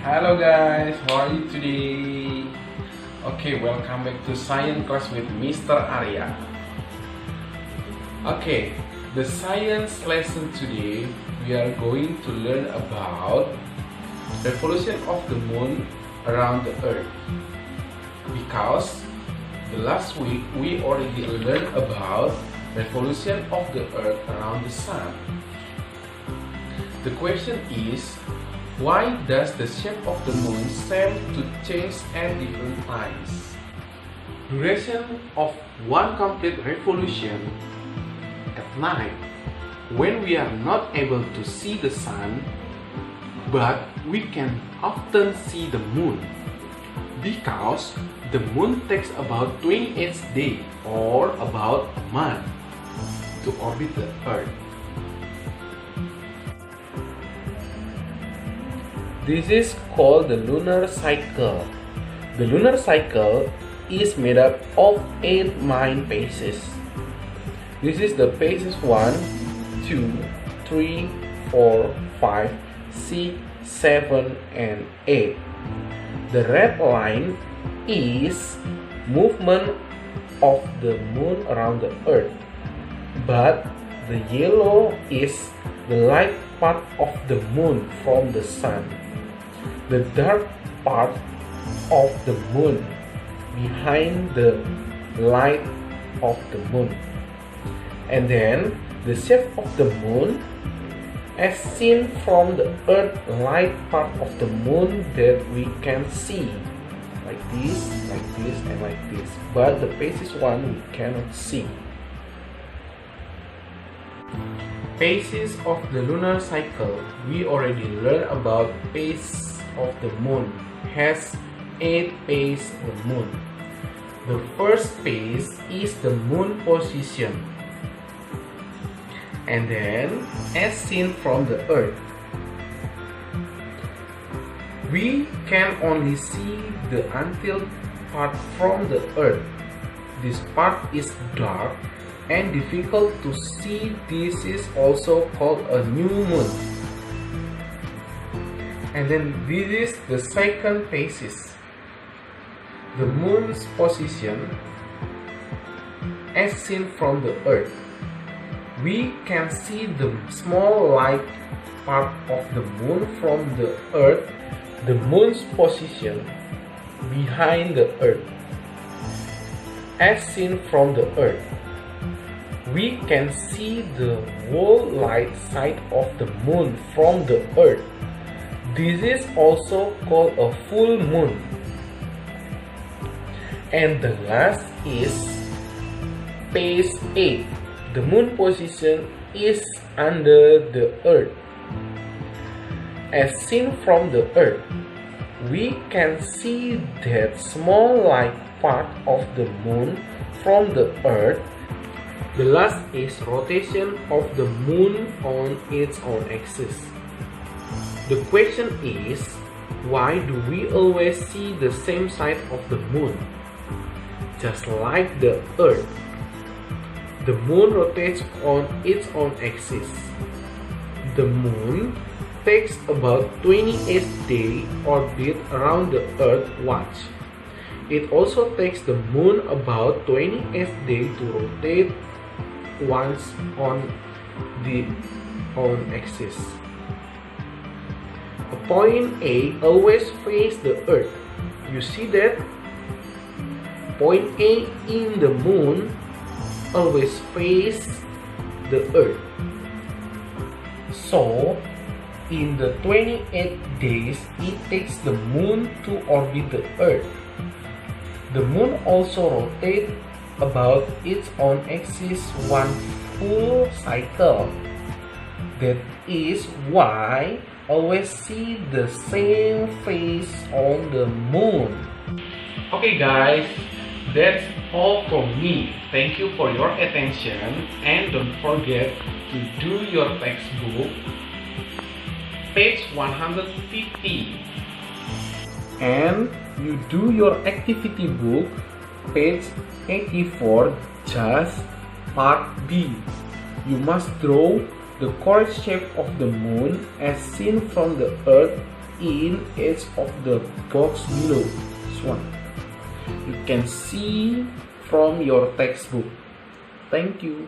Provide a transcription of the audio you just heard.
Hello guys, how are you today? Okay, welcome back to Science class with Mr. Arya. Okay, the science lesson today we are going to learn about revolution of the moon around the earth. Because the last week we already learned about revolution of the earth around the sun. The question is, why does the shape of the moon seem to change at different times? Duration of one complete revolution at night, when we are not able to see the sun, but we can often see the moon, because the moon takes about 28 days or about a month to orbit the earth. This is called the lunar cycle. The lunar cycle is made up of 8 main phases. This is the phases 1, 2, 3, 4, 5, 6, 7, and 8. The red line is movement of the moon around the earth, but the yellow is the light part of the moon from the sun. The dark part of the moon behind the light of the moon. And then the shape of the moon as seen from the earth light part of the moon that we can see. Like this, and like this. But the phases 1 we cannot see. Phases of the lunar cycle. We already learned about phase of the moon has 8 phases of the moon. The first phase is the moon position, and then as seen from the earth, we can only see the until part from the earth. This part is dark and difficult to see. This is also called a new moon. And then this is the second phases. The moon's position as seen from the earth. We can see the small light part of the moon from the earth, the moon's position behind the earth. As seen from the earth, we can see the whole light side of the moon from the earth. This is also called a full moon. And the last is phase 8. The moon position is under the earth. As seen from the earth, we can see that small light part of the moon from the earth. The last is rotation of the moon on its own axis. The question is, why do we always see the same side of the moon? Just like the earth, the moon rotates on its own axis. The moon takes about 28 days orbit around the earth once. It also takes the moon about 28 days to rotate once on the own axis. A point A always faces the earth. You see that? Point A in the moon always faces the earth. So, in the 28 days it takes the moon to orbit the earth. The moon also rotates about its own axis one full cycle. That is why always see the same face on the moon. Okay guys, that's all from me. Thank you for your attention, and don't forget to do your textbook page 150, and you do your activity book page 84, just part B. You must draw the correct shape of the moon as seen from the earth in edge of the box below. This one you can see from your textbook. Thank you.